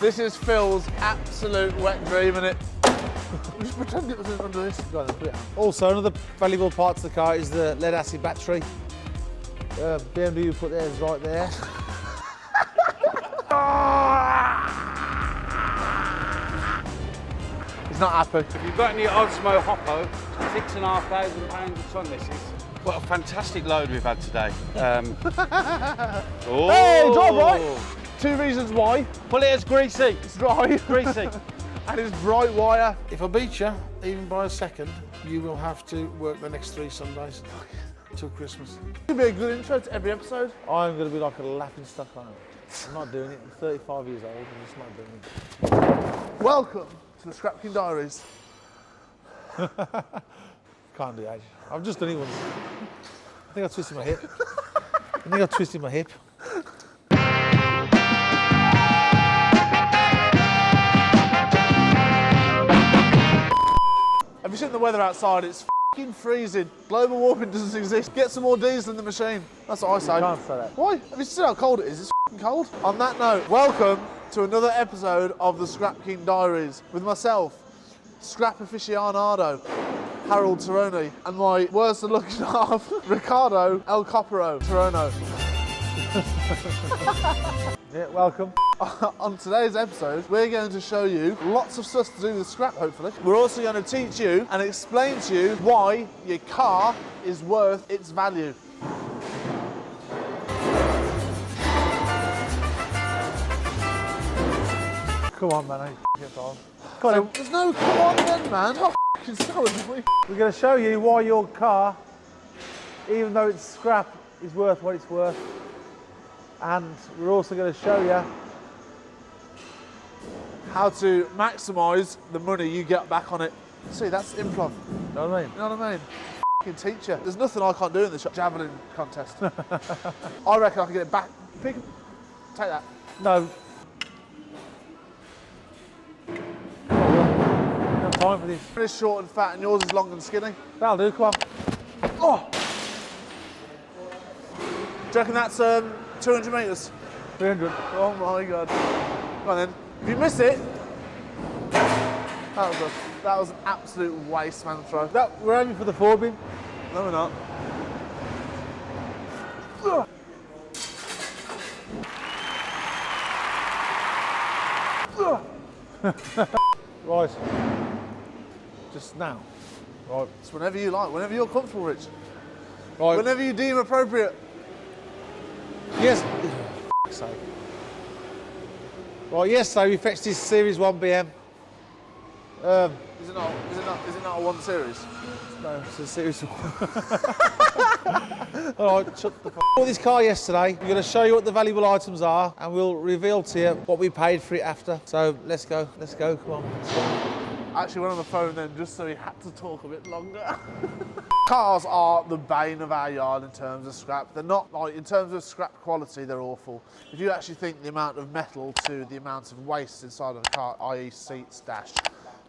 This is Phil's absolute wet dream, innit? Just pretend it was under this. Go on, then, put it on. Also, another valuable part of the car is the lead acid battery. BMW put theirs right there. He's not happy. If you've got any Osmo Hoppo, £6,500 a tonne this is. What a fantastic load we've had today. Oh. Hey, drive right. 2 reasons why. Pull it as greasy. It's dry. Greasy. And it's bright wire. If I beat you, even by a second, you will have to work the next 3 Sundays till Christmas. It'll be a good intro to every episode. I'm going to be like a laughing stock on it. I'm not doing it. I'm 35 years old. I'm just not doing it. Welcome to the Scrapking Diaries. Can't do that. I've just done it once. I think I twisted my hip. Have you seen the weather outside? It's f***ing freezing. Global warming doesn't exist. Get some more diesel in the machine. That's what I say. You can't say that. Why? Have you seen how cold it is? It's f***ing cold. On that note, welcome to another episode of the Scrapking Diaries with myself, Scrap Aficionado, Harold Tironi, and my worst looking half, Ricardo El Copero Tironi. Yeah, welcome. On today's episode, we're going to show you lots of stuff to do with scrap, hopefully. We're also going to teach you and explain to you why your car is worth its value. Come on, man. Get on. Come on, there's no come on then, man. Oh, f***ing so annoying. We're going to show you why your car, even though it's scrap, is worth what it's worth. And we're also going to show you how to maximise the money you get back on it. See, that's improv. You know what I mean? You know what I mean? F***ing teacher. There's nothing I can't do in the javelin contest. I reckon I can get it back. Take that. No. No time for this. Mine is short and fat and yours is long and skinny. That'll do, come on. Oh! Do you reckon that's 200 metres? 300. Oh my God. Go on then. If you miss it, that was an absolute waste, man, throw. We're aiming for the forebeam. No, we're not. Right. Just now. Right. It's whenever you like, whenever you're comfortable, Rich. Right. Whenever you deem appropriate. Yes. For sake. Right, yesterday we fetched this Series 1 BM. Is it not a 1 Series? No, it's a Series 1. All right, shut the f***. Bought this car yesterday. We're going to show you what the valuable items are and we'll reveal to you what we paid for it after. So let's go, come on. I actually went on the phone then just so he had to talk a bit longer. Cars are the bane of our yard in terms of scrap. They're not, like, in terms of scrap quality, they're awful. If you actually think the amount of metal to the amount of waste inside of a car, i.e. seats, dash,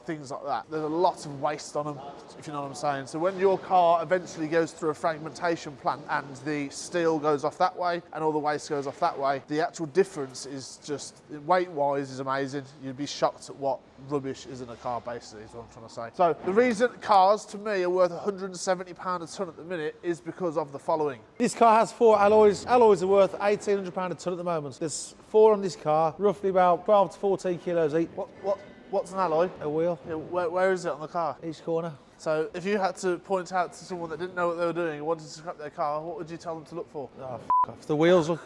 things like that, there's a lot of waste on them, if you know what I'm saying. So when your car eventually goes through a fragmentation plant and the steel goes off that way and all the waste goes off that way, the actual difference is just, weight-wise, is amazing. You'd be shocked at what rubbish is in a car, basically, is what I'm trying to say. So the reason cars, to me, are worth £170 a tonne at the minute is because of the following. This car has 4 alloys. Alloys are worth £1,800 a tonne at the moment. There's 4 on this car, roughly about 12 to 14 kilos each. What's an alloy? A wheel. Yeah, where is it on the car? Each corner. So if you had to point out to someone that didn't know what they were doing and wanted to scrap their car, what would you tell them to look for? Oh, f*** off. The wheels, look.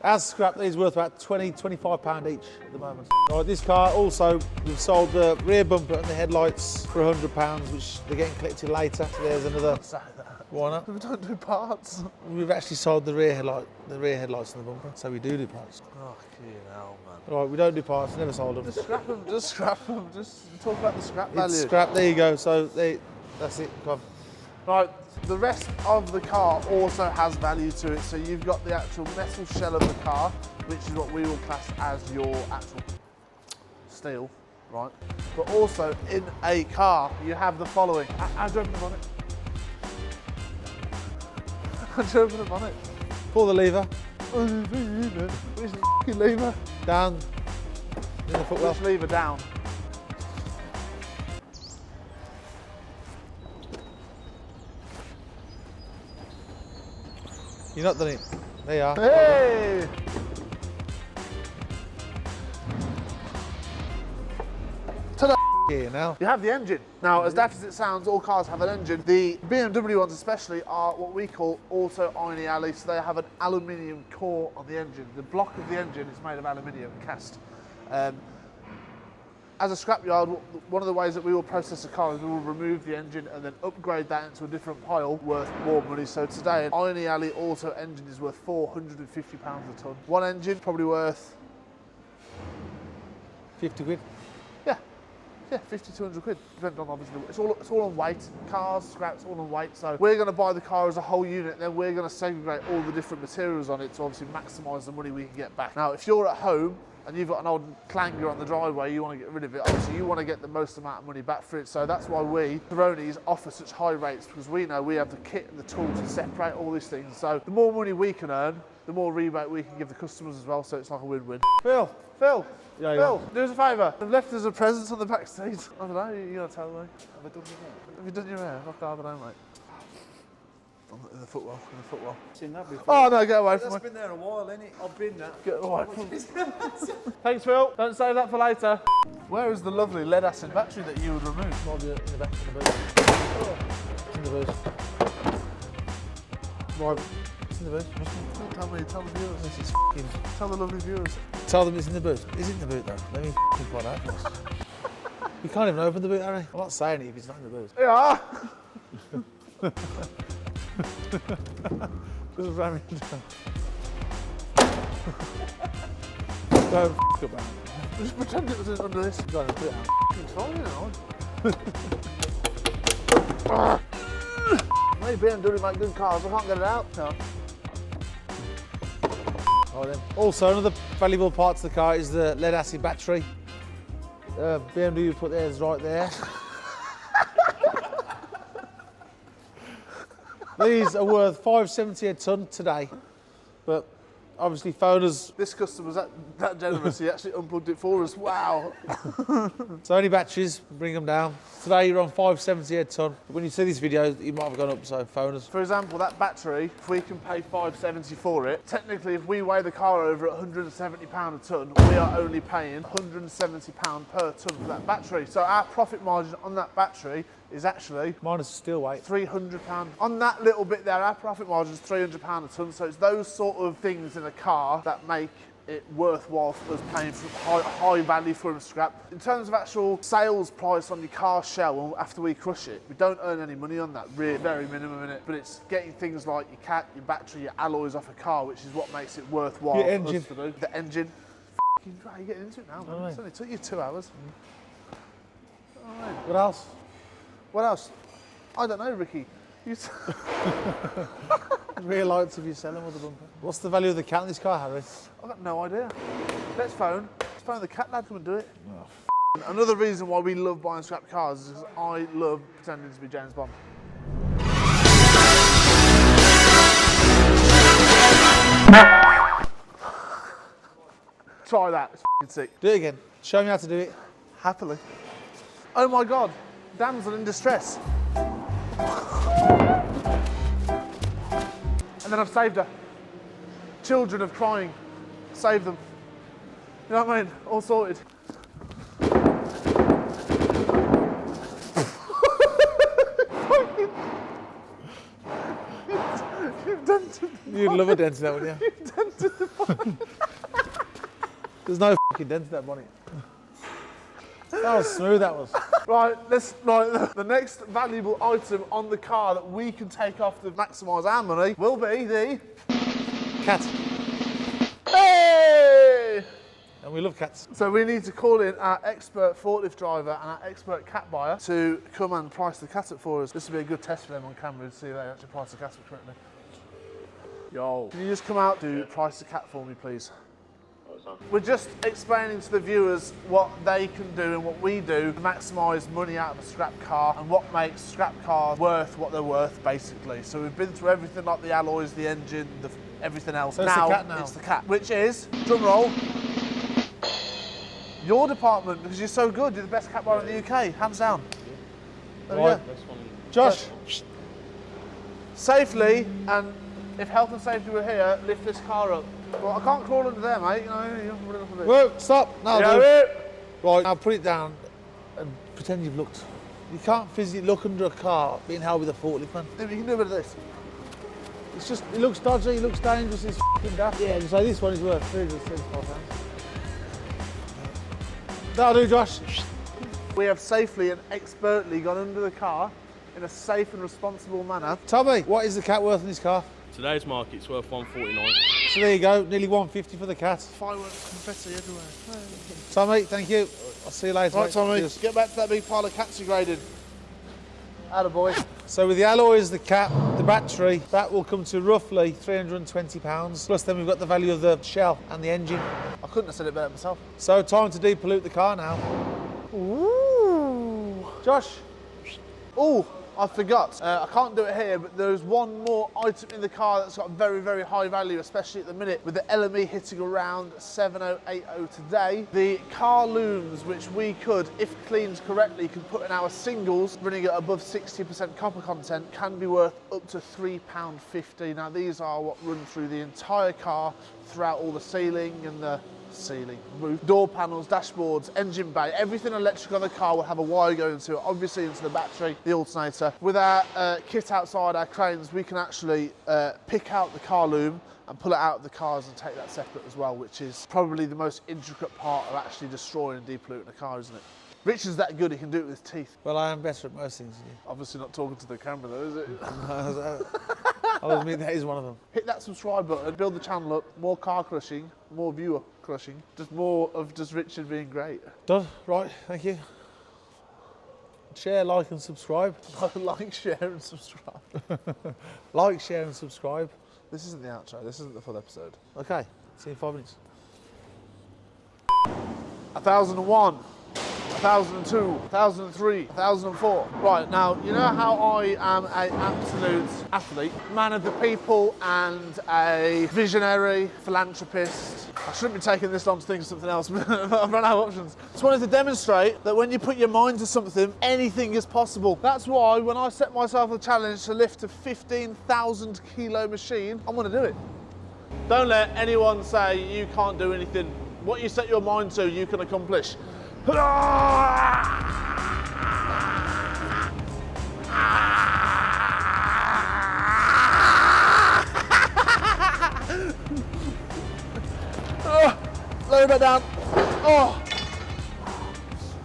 As scrap, these worth about £20–25 each at the moment. Right, this car also, we've sold the rear bumper and the headlights for £100, which they're getting collected later. So there's another. Why not? We don't do parts. We've actually sold the rear headlights and the bumper, so we do parts. Oh, hell, man. Right, we don't do parts, never sold them. Just scrap them, just talk about the scrap value. It's scrap, there you go, so that's it, come on. Right, the rest of the car also has value to it. So you've got the actual metal shell of the car, which is what we will class as your actual steel, right? But also in a car, you have the following. How do you open the bonnet? How do you open the bonnet? Pull the lever. Which is Fucking lever. Down in the footwell. Which lever down? You're not done it. There you are. Hey! Ta-da! Here now. You have the engine. Now, as daft as it sounds, all cars have an engine. The BMW ones especially are what we call auto irony alley, so they have an aluminium core on the engine. The block of the engine is made of aluminium cast. As a scrapyard, one of the ways that we will process a car is we will remove the engine and then upgrade that into a different pile worth more money. So today, an irony alley auto engine is worth £450 a tonne. One engine probably worth 50 quid. Yeah, 50, 200 quid, depending on obviously. It's all on weight. Cars, scraps, all on weight. So we're going to buy the car as a whole unit, then we're going to segregate all the different materials on it to obviously maximise the money we can get back. Now, if you're at home and you've got an old clanger on the driveway, you want to get rid of it, obviously you want to get the most amount of money back for it. So that's why we, Peronis, offer such high rates, because we know we have the kit and the tools to separate all these things. So the more money we can earn, the more rebate we can give the customers as well, so it's like a win-win. Phil, Yeah, Phil, do us a favour. They've left us a present on the back seat. I don't know, you gotta tell me. Have I done your hair? Have you done your hair? Fuck, I don't know, mate. In the footwell, Seen that before. Oh no, get away from me. That's been there a while, isn't it? I've been there. Get away from me. Thanks, Phil. Don't save that for later. Where is the lovely lead acid battery that you would remove? Might be in the back of the boot. It's in the boot. Right, it's in the boot. Tell the viewers. This is f***ing... Tell the lovely viewers. Tell them it's in the boot. Is it in the boot though? Let me f***ing find out for us. We can't even open the boot, Harry. I'm not saying it if it's not in the boot. Yeah. Just ram it down. Don't f*** up, man. Just pretend it was under this. Go on, put it out. It's fine, you know. Maybe BMW make good cars. I can't get it out. No. Right then. Also, another valuable part to the car is the lead acid battery. BMW put theirs right there. These are worth $5.70 a tonne today, but obviously phone us. This customer's that generous, he actually unplugged it for us. Wow. So any batteries, bring them down. Today you're on $5.70 a tonne. But when you see this video, it might have gone up, so phone us. For example, that battery, if we can pay $5.70 for it, technically if we weigh the car over at £170 a tonne, we are only paying £170 per tonne for that battery. So our profit margin on that battery is actually Minus steel weight. £300. On that little bit there, our profit margin is £300 a tonne. So it's those sort of things in a car that make it worthwhile for us paying for high value for scrap. In terms of actual sales price on your car shell after we crush it, we don't earn any money on that, really, very minimum in it. But it's getting things like your cat, your battery, your alloys off a car, which is what makes it worthwhile Your for engine. us to do. The engine. You're getting into it now, man. It's only took you 2 hours. Right. What else? What else? I don't know, Ricky. Rear lights if you sell them with the bumper. What's the value of the cat in this car, Harry? I've got no idea. Let's phone the cat lad, come and do it. Oh, another reason why we love buying scrap cars is because I love pretending to be James Bond. Try that, it's f***ing sick. Do it again. Show me how to do it. Happily. Oh my God, damsel in distress. And then I've saved her. Children of crying, save them. You know what I mean? All sorted. You've dented the You'd love a dent in that, wouldn't you? You've dented the bonnet. There's no f***ing dent in that bonnet. That was smooth, that was. Right, the next valuable item on the car that we can take off to maximise our money will be the Cat. Hey! And we love cats. So we need to call in our expert forklift driver and our expert cat buyer to come and price the cat up for us. This will be a good test for them on camera to see if they actually price the cat up correctly. Yo, can you just come out to price the cat for me, please? We're just explaining to the viewers what they can do and what we do to maximise money out of a scrap car and what makes scrap cars worth what they're worth, basically. So we've been through everything like the alloys, the engine, everything else. So it's the cat now. It's the cat, which is, drum roll, your department, because you're so good. You're the best cat buyer in the UK, hands down. There we Right. go. Josh, Safely, and if health and safety were here, lift this car up. Well, I can't crawl under there, mate. You know, you have to put it up a bit. whoa, stop. No, Yeah, dude. Right, now put it down and pretend you've looked. You can't physically look under a car being held with a forklift, man. Maybe you can do a bit of this. It's just, it looks dodgy, it looks dangerous, it's f***ing daft. Yeah, so this one is worth £375. That'll do, Josh. We have safely and expertly gone under the car in a safe and responsible manner. Tommy, what is the cat worth in this car? Today's market's worth 149. So there you go, nearly 150 for the cat. Fireworks, confetti everywhere. Tommy, thank you. I'll see you later. Right, mate. Tommy, Cheers. get back to that big pile of cats you graded. Attaboy. So with the alloys, the cap, the battery, that will come to roughly £320. Plus then we've got the value of the shell and the engine. I couldn't have said it better myself. So time to depollute the car now. Ooh. Josh, Oh, I forgot. I can't do it here, but there's one more item in the car that's got very, very high value, especially at the minute, with the LME hitting around 7080 today. The car looms, which we could, if cleaned correctly, can put in our singles, running at above 60% copper content, can be worth up to £3.50. Now, these are what run through the entire car, throughout all the ceiling and the roof, door panels, dashboards, engine bay, everything electric on the car will have a wire going to it, obviously into the battery, the alternator. With our kit outside, our cranes, we can actually pick out the car loom and pull it out of the cars and take that separate as well, which is probably the most intricate part of actually destroying and depolluting a car, isn't it? Richard's that good, he can do it with his teeth. well, I am better at most things than you. Obviously not talking to the camera though, is it? I mean, that is one of them. Hit that subscribe button, build the channel up, more car crushing, more viewer crushing, just more of just Richard being great. Done? Right, thank you. Share, like and subscribe. Like, share and subscribe. Like, share and subscribe. This isn't the outro, this isn't the full episode. Okay, see you in 5 minutes. 1001, 1002, 1003, 1004. Right, now, you know how I am an absolute athlete, man of the people and a visionary philanthropist. I shouldn't be taking this long to think of something else, but I've run out of options. Just wanted to demonstrate that when you put your mind to something, anything is possible. That's why when I set myself a challenge to lift a 15,000 kilo machine, I'm gonna do it. Don't let anyone say you can't do anything. What you set your mind to, you can accomplish. Lower it down. Oh,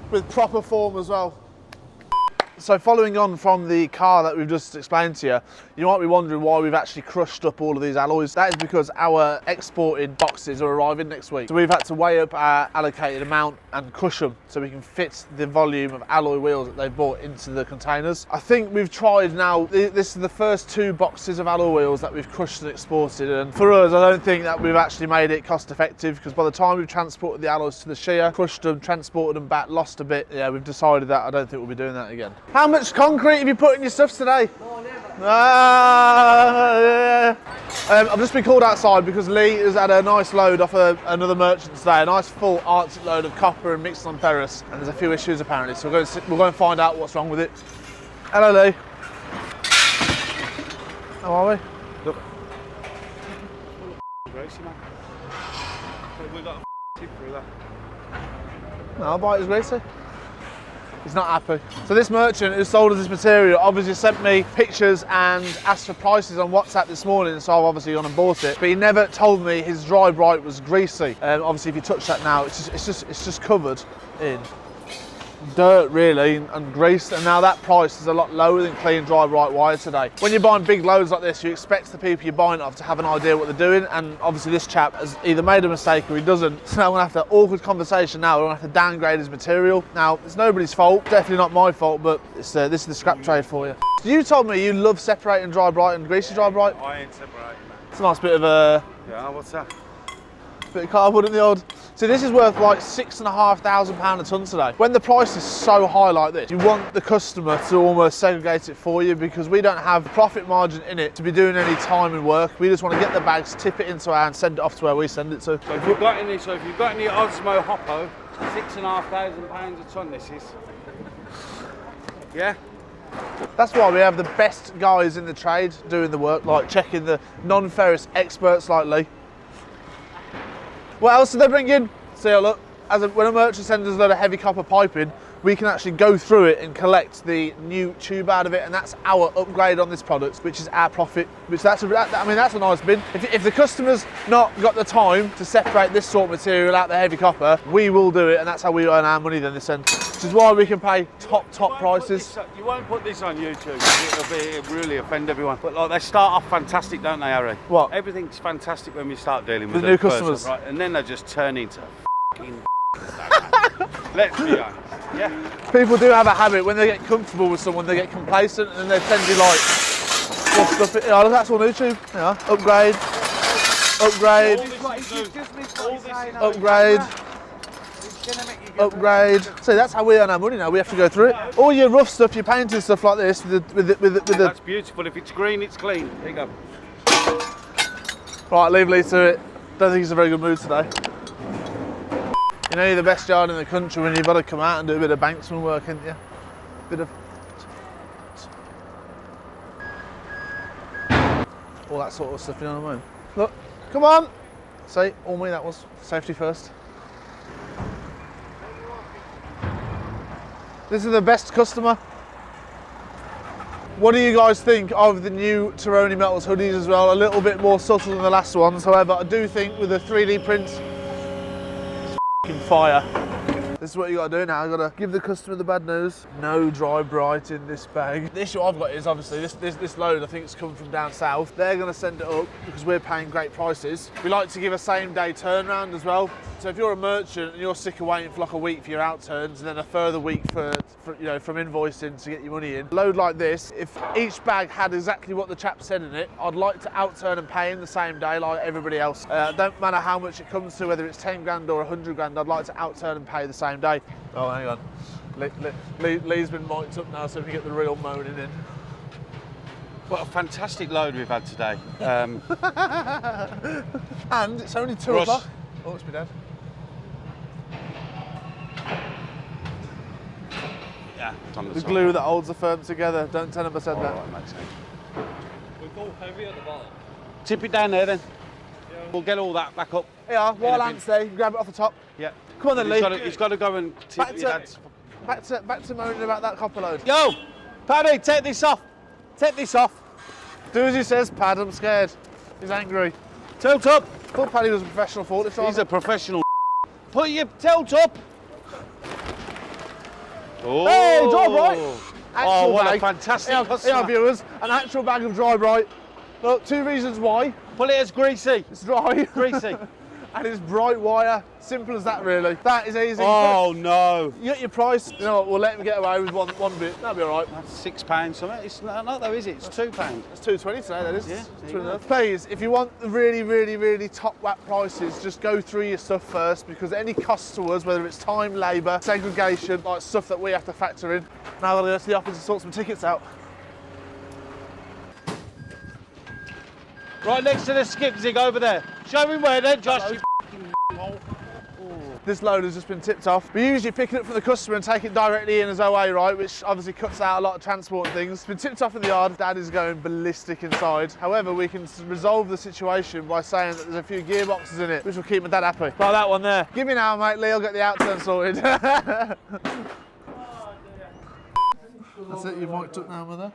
with proper form as well. So following on from the car that we've just explained to you, you might be wondering why we've actually crushed up all of these alloys. That is because our exported boxes are arriving next week. So we've had to weigh up our allocated amount and crush them so we can fit the volume of alloy wheels that they've bought into the containers. I think we've tried now, this is the first 2 boxes of alloy wheels that we've crushed and exported, and for us I don't think that we've actually made it cost effective, because by the time we've transported the alloys to the shear, crushed them, transported them back, lost a bit, yeah, we've decided that I don't think we'll be doing that again. How much concrete have you put in your stuff today? Yeah. I've just been called outside because Lee has had a nice load off another merchant today, a nice full Arctic load of copper and mixed on ferrous, and there's a few issues apparently, so we'll go and find out what's wrong with it. Hello Lee. How are we? Look. Gracie, man. We got a tip through that. No, I'll buy his Gracie. He's not happy. So this merchant who sold us this material obviously sent me pictures and asked for prices on WhatsApp this morning, so I've obviously gone and bought it. But he never told me his dry bright was greasy. Obviously, if you touch that now, it's just covered in dirt really and grease, and now that price is a lot lower than clean dry bright wire today. When you're buying big loads like this, you expect the people you're buying it off to have an idea what they're doing, and obviously this chap has either made a mistake or he doesn't, so now we're gonna have to awkward conversation now. We're gonna have to downgrade his material. Now it's nobody's fault, definitely not my fault, but this is the scrap trade for you. So you told me you love separating dry bright and greasy dry bright. I ain't separating, man. It's a nice bit of a Yeah, what's that? Bit of cardboard in the old. See, this is worth like £6,500 a tonne today. When the price is so high like this, you want the customer to almost segregate it for you because we don't have a profit margin in it to be doing any time and work. We just want to get the bags, tip it into our and send it off to where we send it to. So if you've got any Osmo Hoppo, £6,500 a tonne this is. Yeah? That's why we have the best guys in the trade doing the work, like checking the non-ferrous experts like Lee. What else did they bring in? See, look, when a merchant sends us a load of heavy copper piping, we can actually go through it and collect the new tube out of it, and that's our upgrade on this product, which is our profit. Which that's a nice bin. If the customer's not got the time to separate this sort of material out the heavy copper, we will do it, and that's how we earn our money then this end. Which is why we can pay top prices. You won't put this on YouTube. It'll really offend everyone. But like, they start off fantastic, don't they, Harry? What? Everything's fantastic when we start dealing with the new customers, right? And then they just turn into f***ing Let's be honest. Yeah. People do have a habit when they get comfortable with someone, they get complacent, and then they tend to like stuff it. Oh, that's all new tube. Yeah. Upgrade. Upgrade. So that's how we earn our money now. We have to go through it. All your rough stuff, your painting stuff like this, with the. That's beautiful. If it's green, it's clean. There you go. Right, leave Lee to it. Don't think he's in a very good mood today. You know, you're the best yard in the country when you've got to come out and do a bit of banksman work, ain't you? Bit of all that sort of stuff, you know what I mean? Look, come on! See, all me that was. Safety first. This is the best customer. What do you guys think of the new Tironi Metals hoodies as well? A little bit more subtle than the last ones, however, I do think with the 3D print, fire. This is what you got to do now. You got to give the customer the bad news. No dry bright in this bag. The issue I've got is obviously this load, I think it's come from down south. They're going to send it up because we're paying great prices. We like to give a same day turnaround as well. So if you're a merchant and you're sick of waiting for like a week for your outturns and then a further week for you know, from invoicing to get your money in, a load like this, if each bag had exactly what the chap said in it, I'd like to outturn and pay in the same day like everybody else. Don't matter how much it comes to, whether it's 10 grand or 100 grand, I'd like to outturn and pay the same day. Oh, hang on. Lee's been mic'd up now so we can get the real moaning in. What a fantastic load we've had today. And it's only 2 Russ. o'clock. Oh, it's my dad. Yeah, it's on The side. glue that holds the firm together. Don't tell him I said that. Right, makes sense. We go heavy at the bottom. Tip it down there then. Yeah. We'll get all that back up. Yeah, while Ant's there, you can grab it off the top. Yeah. Come on then, Lee. He's got to go and tip your dad's. Back to moaning about that copper load. Yo, Paddy, take this off. Take this off. Do as he says, Pad. I'm scared. He's angry. Tilt up. I thought Paddy was a professional forklift driver. He's a professional. Put your tilt up. Oh. Hey, dry bright. Oh, what bag. a fantastic Here, customer. viewers, an actual bag of dry bright. Look, 2 reasons why. Pull it as greasy. It's dry. Greasy. And it's bright wire. Simple as that, really. That is easy. Oh no. You get your price. You know what? We'll let him get away with one bit. That'll be all right. That's £6 something. It's not though, is it? It's £2. It's $2.20 today, that is. Yeah, It's there you go. Please, if you want the really top whack prices, just go through your stuff first because any costs to us, whether it's time, labour, segregation, like stuff that we have to factor in. Now I've got to go to the office and sort some tickets out. Right next to the skip zig over there. Show him where then, Josh. You This load has just been tipped off. We usually pick it up from the customer and take it directly in as OA, right, which obviously cuts out a lot of transport and things. It's been tipped off in the yard. Dad is going ballistic inside. However, we can resolve the situation by saying that there's a few gearboxes in it, which will keep my dad happy. Like that one there. Give me now, mate. Lee will get the outturn sorted. That's it, you've mic'd up now, mother.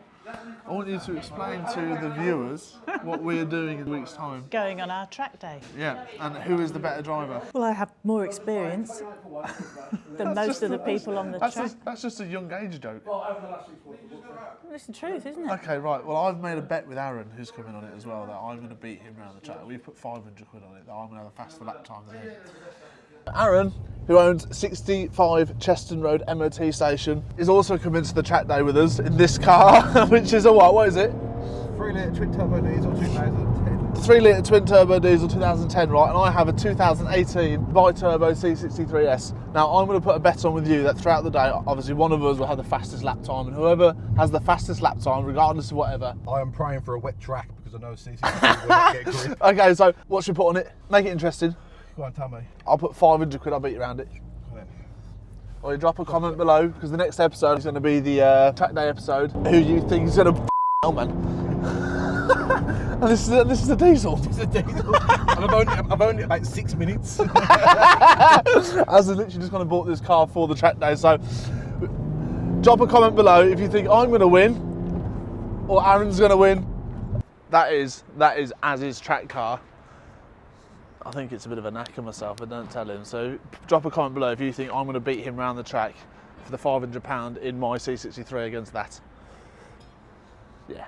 I want you to explain to the viewers what we're doing in a week's time. Going on our track day. Yeah, and who is the better driver? Well, I have more experience than most of the people on the track. That's just a young age joke. It's the truth, isn't it? Okay, right. Well, I've made a bet with Aaron, who's coming on it as well, that I'm going to beat him around the track. We've put 500 quid on it, that I'm going to have a faster lap time than him. Aaron, who owns 65 Cheston Road MOT station, is also coming to the track day with us in this car, which is a what is it? 3 litre twin turbo diesel 2010. 3 litre twin turbo diesel 2010, right? And I have a 2018 bi-turbo C63S. Now, I'm going to put a bet on with you that throughout the day, obviously one of us will have the fastest lap time, and whoever has the fastest lap time, regardless of whatever. I am praying for a wet track because I know CC will not get grip. Okay, so what should we put on it? Make it interesting. Go on, tell me. I'll put 500 quid, I'll beat you around it. Come on. Or you drop a comment below, because the next episode is going to be the track day episode. Who you think is going to oh man. And this is a diesel. It's a diesel. And I've only about 6 minutes. As I literally just kind of bought this car for the track day, so drop a comment below if you think I'm going to win or Aaron's going to win. That is Az's track car. I think it's a bit of a knack of myself, but don't tell him. So drop a comment below if you think I'm going to beat him round the track for the £500 in my C63 against that. Yeah,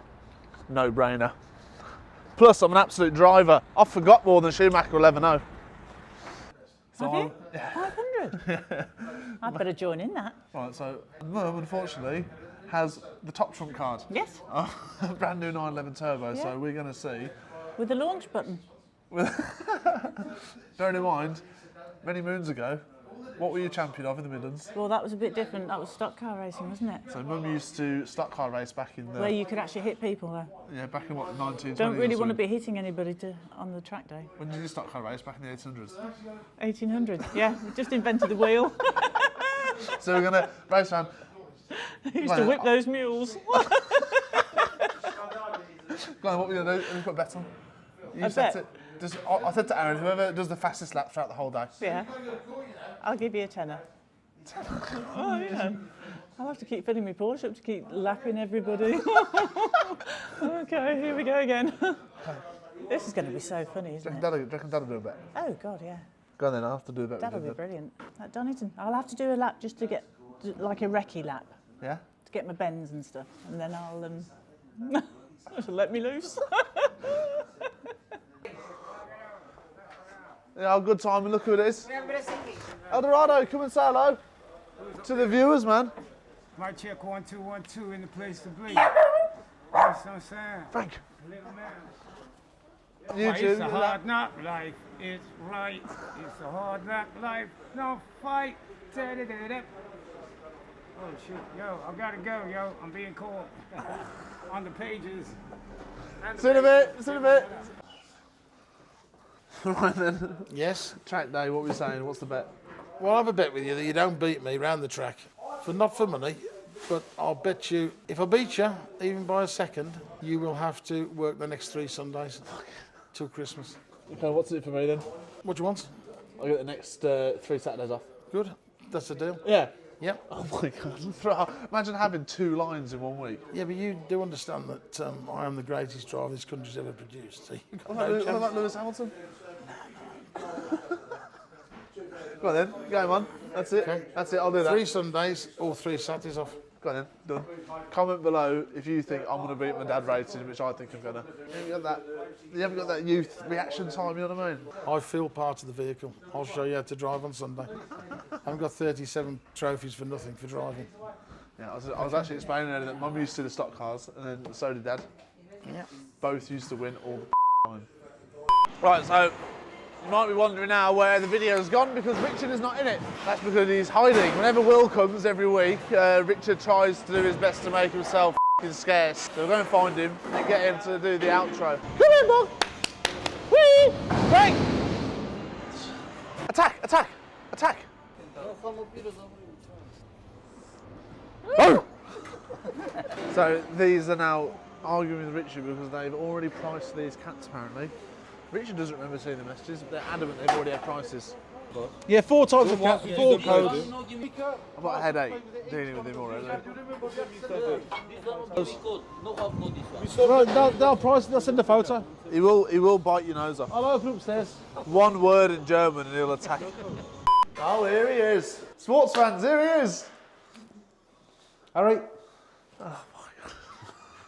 no brainer. Plus, I'm an absolute driver. I forgot more than Schumacher will ever know. Have you? 500? I'd better join in that. Right, so Mum, unfortunately, has the top trump card. Yes, A brand new 911 turbo, Yeah. so we're going to see. with the launch button. Bearing in mind, many moons ago, what were you champion of in the Midlands? Well, that was a bit different. That was stock car racing, wasn't it? So Mum used to stock car race back in the Where you could actually hit people, though. yeah, back in what 1920s. Don't really or want to something. be hitting anybody on the track day. When did you stock car race back in the 1800s? 1800, yeah. We just invented the wheel. So we're gonna race around. Used to whip those mules. Go on, what we're gonna do? We've got a bet on. You A set bet? it. I said to Aaron, whoever does the fastest lap throughout the whole day. Yeah. I'll give you a tenner. Oh, yeah. I'll have to keep filling my Porsche up to keep lapping everybody. Okay, here we go again. This is going to be so funny, isn't it? Do you reckon Dad'll do a bet? Oh, God, yeah. Go on then, I'll have to do a bet. That'll with be you, brilliant. At Donington, I'll have to do a lap just to get, like a recce lap, Yeah? to get my bends and stuff. And then I'll, let me loose. Yeah, how good time and look who it is. Eldorado, come and say hello to the viewers, man. Mic check 1 2 1 2 in the place to be. That's what I'm saying. Frank. Little man. YouTube. It's a hard knock life. It's right. It's a hard knock life. No fight. Da-da-da-da. Oh shit, yo, I gotta go, yo. I'm being called on the pages. See you in a bit. See you in a bit. Right then. Yes. Track day. What were we saying? What's the bet? Well, I'll have a bet with you that you don't beat me round the track. Not for money, but I'll bet you, if I beat you, even by a second, you will have to work the next 3 Sundays till Christmas. Okay, what's it for me then? What do you want? I'll get the next 3 Saturdays off. Good. That's the deal. Yeah. Yep. Oh my God. Imagine having 2 lines in 1 week. Yeah, but you do understand that I am the greatest driver this country's ever produced. So you've got What no about, chance. Lewis Hamilton? Go on then, game on. That's it. Okay. That's it, I'll do that. 3 Sundays or 3 Saturdays off. Go on then, done. Comment below if you think I'm going to beat my dad rating, which I think I'm going to. You haven't got that youth reaction time, you know what I mean? I feel part of the vehicle. I'll show you how to drive on Sunday. I haven't got 37 trophies for nothing for driving. Yeah, I was actually explaining earlier that Mum used to do the stock cars, and then so did Dad. Yeah. Both used to win all the time. Right, so you might be wondering now where the video's gone because Richard is not in it. That's because he's hiding. Whenever Will comes every week, Richard tries to do his best to make himself scarce. So we're going to find him and get him to do the outro. Come in, Bob! Whee! Frank! Attack! Attack! Attack! Oh! So these are now arguing with Richard because they've already priced these cats apparently. Richard doesn't remember seeing the messages, but they're adamant they've already had prices. Yeah, 4 types of cat, 4 codes. I've got a headache dealing with him already. Right, they'll price it, they'll send a photo. He will bite your nose off. I'll open upstairs. 1 word in German and he'll attack. Oh, here he is. Sports fans, here he is. Harry.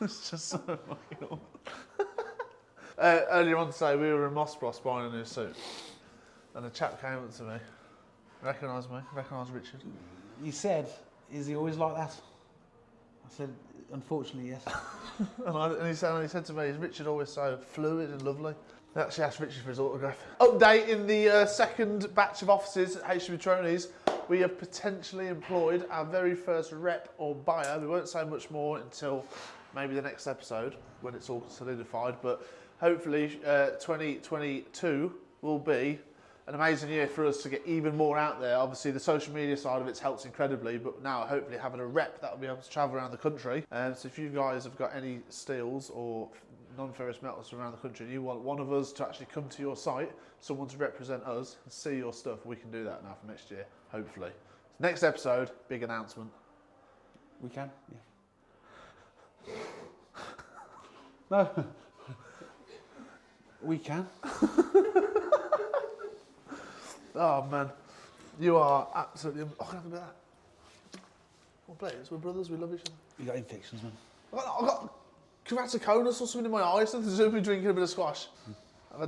It's just so fucking awful. Earlier on today, we were in Mossbross buying a new suit, and a chap came up to me, recognised me, recognised Richard. He said, is he always like that? I said, unfortunately, yes. And he said to me, is Richard always so fluid and lovely? I actually asked Richard for his autograph. Update in the second batch of offices at HMB Tronies, we have potentially employed our very first rep or buyer. We won't say much more until maybe the next episode when it's all solidified, but hopefully 2022 will be an amazing year for us to get even more out there. Obviously the social media side of it helps incredibly, but now hopefully having a rep that will be able to travel around the country. So if you guys have got any steels or non-ferrous metals from around the country and you want one of us to actually come to your site, someone to represent us and see your stuff, we can do that now for next year, hopefully. Next episode, big announcement. We can, yeah. No. We can. Oh man, you are absolutely. Oh, can I have a bit of that? Well, please, we're brothers. We love each other. You got infections, man. I got keratoconus or something in my eye. Something to do with me drinking a bit of squash.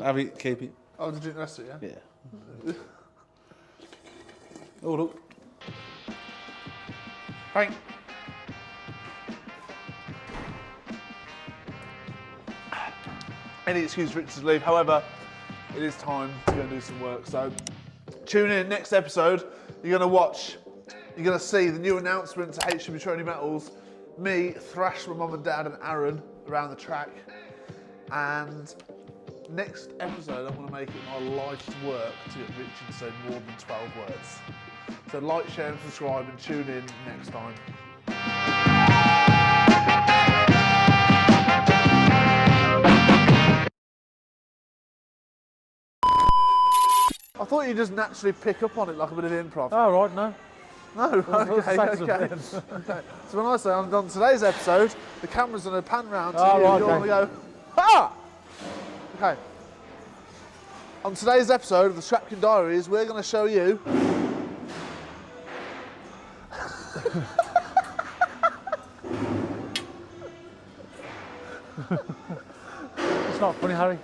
Have it, keep it. I'll drink the rest of it. Yeah. Yeah. Oh look. Thank. Any excuse for Richard to leave. However, it is time to go and do some work. So tune in next episode. You're going to see the new announcement to HMB Trony Metals. Me thrash my mum and dad and Aaron around the track. And next episode, I'm going to make it my life's work to get Richard to say more than 12 words. So like, share and subscribe and tune in next time. I thought you'd just naturally pick up on it like a bit of improv. Oh, right, no. No, okay. So when I say on today's episode, the camera's going to pan round to you. Right, You're going to go, ah! Okay. On today's episode of the Scrapking Diaries, we're going to show you. It's not funny, Harry.